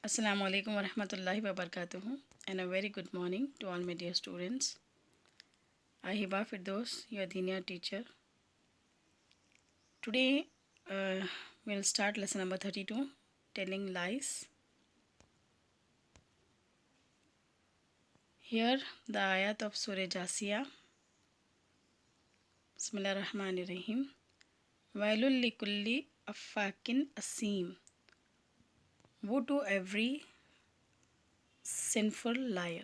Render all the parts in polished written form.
Assalamu alaikum wa rahmatullahi wa barakatuh, and a very good morning to all my dear students. I Hiba Firdaus, your senior teacher. Today we'll start lesson number 32, telling lies. Here the ayat of Surah Jasiyah. Bismillah ar-Rahman ar-Rahim. Wailul likulli affakin asim. Woe to every sinful liar.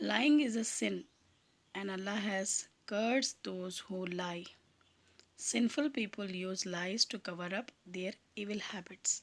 Lying is a sin and Allah has cursed those who lie. Sinful people use lies to cover up their evil habits.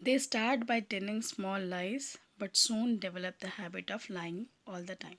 They start by telling small lies but soon develop the habit of lying all the time.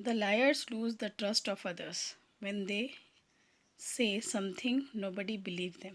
The liars lose the trust of others when they say something nobody believe them.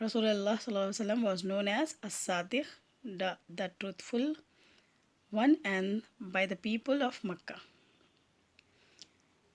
Rasulullah sallallahu alaihi wasallam was known as as-Sadiq, the truthful one, and by the people of Makkah.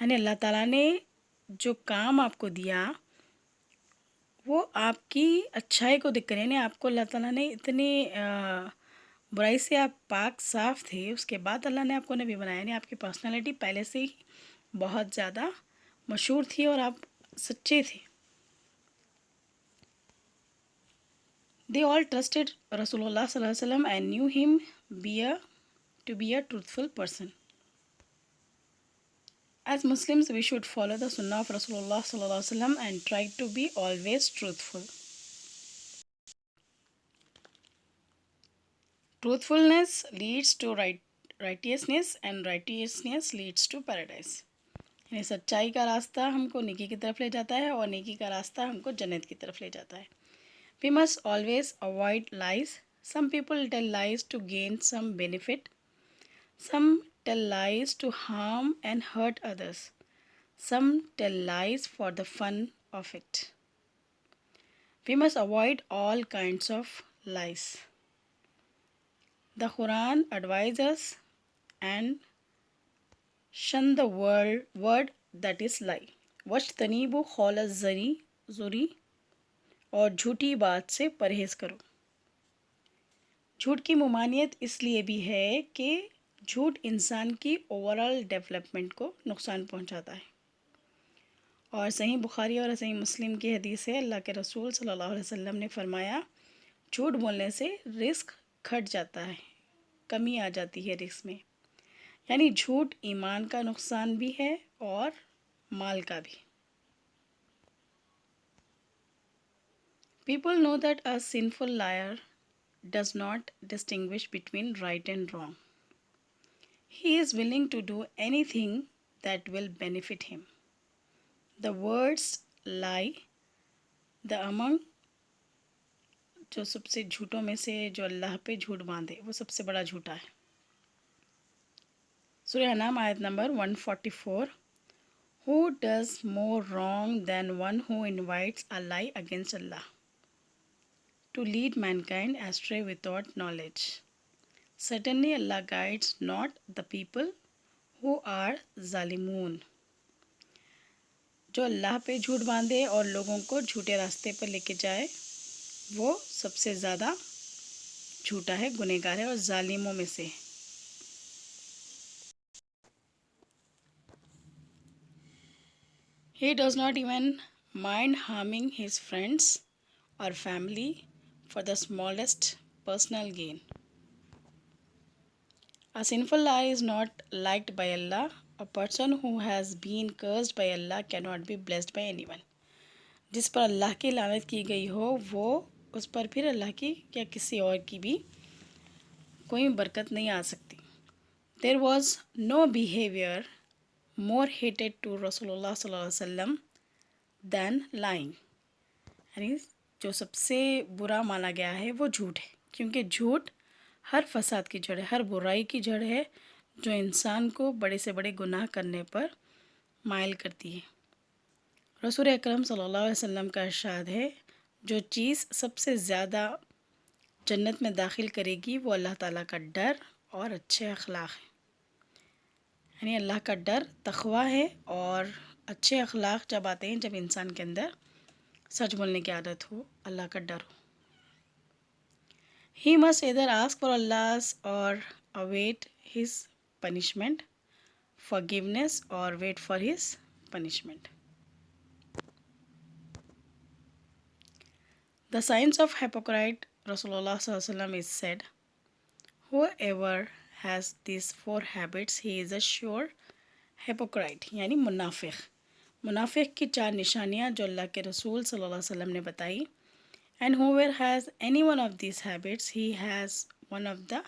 یعنی اللہ تعالیٰ نے جو کام آپ کو دیا وہ آپ کی اچھائی کو دیکھ کر، یعنی آپ کو اللہ تعالیٰ نے اتنی برائی سے آپ پاک صاف تھے، اس کے بعد اللہ نے آپ کو نبی بنایا، یعنی آپ کی پرسنالٹی پہلے سے ہی بہت زیادہ مشہور تھی اور آپ سچے تھے. They all trusted Rasulullah sallallahu alaihi wasallam and knew him to be a truthful person. As Muslims, we should follow the Sunnah of Rasulullah sallallahu alaihi wasallam and try to be always truthful. Truthfulness leads to righteousness and righteousness leads to paradise. یعنی سچائی کا راستہ ہم کو نیکی کی طرف لے جاتا ہے اور نیکی کا راستہ ہم کو جنت کی طرف لے جاتا ہے. We must always avoid lies. Some people tell lies to gain some benefit. Some tell lies to harm and hurt others. Some tell lies for the fun of it. We must avoid all kinds of lies. The Quran advises us and shun the word that is lie. وَاجْتَنِبُوا قَوْلَ الزُّورِ اور جھوٹی بات سے پرہیز کرو. جھوٹ کی ممانعت اس لیے بھی ہے کہ جھوٹ انسان کی اوورآل ڈیولپمنٹ کو نقصان پہنچاتا ہے. اور صحیح بخاری اور صحیح مسلم کی حدیث ہے، اللہ کے رسول صلی اللہ علیہ وسلم نے فرمایا جھوٹ بولنے سے رزق گھٹ جاتا ہے، کمی آ جاتی ہے رزق میں. یعنی جھوٹ ایمان کا نقصان بھی ہے اور مال کا بھی. People know that a sinful liar does not distinguish between right and wrong. He is willing to do anything that will benefit him. The words lie, the among جو سب سے جھوٹوں میں سے جو اللہ پہ جھوٹ باندھے وہ سب سے بڑا جھوٹا ہے. سورہ انعام آیت number 144. Who does more wrong than one who invites a lie against Allah to lead mankind astray without knowledge? Certainly Allah guides not the people who are zalimun. جو اللہ پہ جھوٹ باندھے اور لوگوں کو جھوٹے راستے پر لے کے جائے وہ سب سے زیادہ جھوٹا ہے، گنہگار ہے اور ظالموں میں سے. He does not even mind harming his friends or family for the smallest personal gain. A sinful liar is not liked by Allah. A person who has been cursed by Allah cannot be blessed by anyone. جس پر اللہ کی لعنت کی گئی ہو وہ اس پر پھر اللہ کی یا کسی اور کی بھی کوئی برکت نہیں آ سکتی. There was no behavior more hated to Rasulullah صلی اللہ علیہ وسلم than lying. یعنی جو سب سے برا مانا گیا ہے وہ جھوٹ ہے، کیونکہ جھوٹ ہر فساد کی جڑ ہے، ہر برائی کی جڑ ہے جو انسان کو بڑے سے بڑے گناہ کرنے پر مائل کرتی ہے. رسول اکرم صلی اللہ علیہ وسلم کا ارشاد ہے جو چیز سب سے زیادہ جنت میں داخل کرے گی وہ اللہ تعالیٰ کا ڈر اور اچھے اخلاق ہیں. یعنی اللہ کا ڈر تقویٰ ہے، اور اچھے اخلاق جب آتے ہیں جب انسان کے اندر سچ بولنے کی عادت ہو، اللہ کا ڈر ہو. He must either ask for Allah's or await his punishment, forgiveness or wait for his punishment. The signs of hypocrite Rasulullah sallallahu alaihi wasallam is said, whoever has these 4 habits he is a sure hypocrite. یعنی منافق. منافق کی 4 نشانیاں جو اللہ کے رسول صلی اللہ علیہ وسلم نے بتائی. And whoever has any one of these habits, he has one of the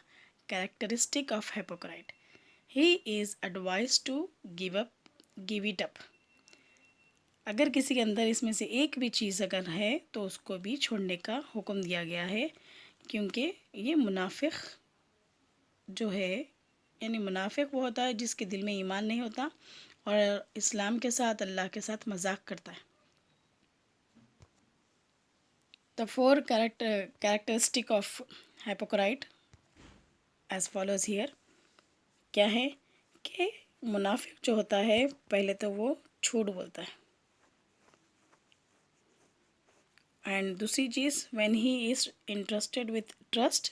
characteristic of hypocrite. He is advised to give it up. اگر کسی کے اندر اس میں سے ایک بھی چیز اگر ہے تو اس کو بھی چھوڑنے کا حکم دیا گیا ہے، کیونکہ یہ منافق جو ہے، یعنی منافق وہ ہوتا ہے جس کے دل میں ایمان نہیں ہوتا اور اسلام کے ساتھ اللہ کے ساتھ مذاق کرتا ہے. The 4 characteristic of hypocrite as follows here. کیا ہے کہ منافق جو ہوتا ہے پہلے تو وہ جھوٹ بولتا ہے، اینڈ دوسری چیز when he is interested with trust,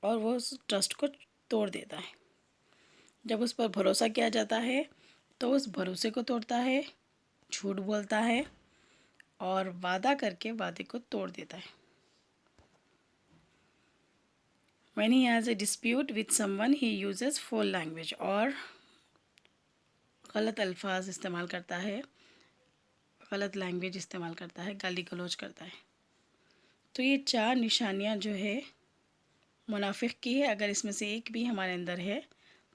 اور وہ اس ٹرسٹ کو توڑ دیتا ہے. جب اس پر بھروسہ کیا جاتا ہے تو اس بھروسے کو توڑتا ہے، جھوٹ بولتا ہے اور وعدہ کر کے وعدے کو توڑ دیتا ہے. When he has a dispute with someone he uses foul language، اور غلط الفاظ استعمال کرتا ہے، غلط لینگویج استعمال کرتا ہے، گالی گلوچ کرتا ہے. تو یہ 4 نشانیاں جو ہے منافق کی ہے. اگر اس میں سے ایک بھی ہمارے اندر ہے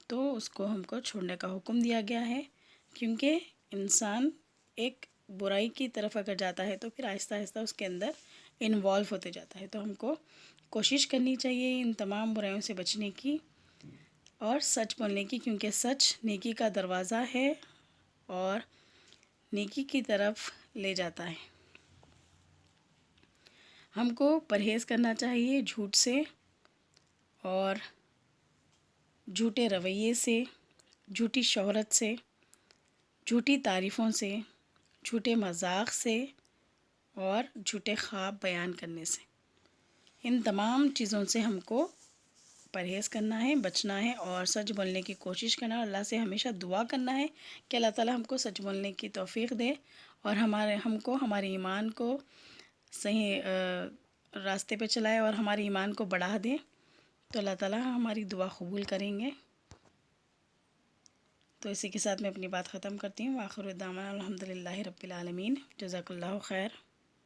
تو اس کو ہم کو چھوڑنے کا حکم دیا گیا ہے، کیونکہ انسان ایک برائی کی طرف اگر جاتا ہے تو پھر آہستہ آہستہ اس کے اندر انوالو ہوتے جاتا ہے. تو ہم کو کوشش کرنی چاہیے ان تمام برائیوں سے بچنے کی اور سچ بولنے کی، کیونکہ سچ نیکی کا دروازہ ہے اور نیکی کی طرف لے جاتا ہے. ہم کو پرہیز کرنا چاہیے جھوٹ سے اور جھوٹے رویے سے، جھوٹی شہرت سے، جھوٹی تعریفوں سے، جھوٹے مذاق سے اور جھوٹے خواب بیان کرنے سے. ان تمام چیزوں سے ہم کو پرہیز کرنا ہے، بچنا ہے اور سچ بولنے کی کوشش کرنا ہے. اللہ سے ہمیشہ دعا کرنا ہے کہ اللہ تعالیٰ ہم کو سچ بولنے کی توفیق دے اور ہم کو ہمارے ایمان کو صحیح راستے پہ چلائے اور ہمارے ایمان کو بڑھا دے. تو اللہ تعالیٰ ہماری دعا قبول کریں گے. تو اسی کے ساتھ میں اپنی بات ختم کرتی ہوں. آخر دعوانا الحمدللہ رب العالمین. جزاک اللہ خیر.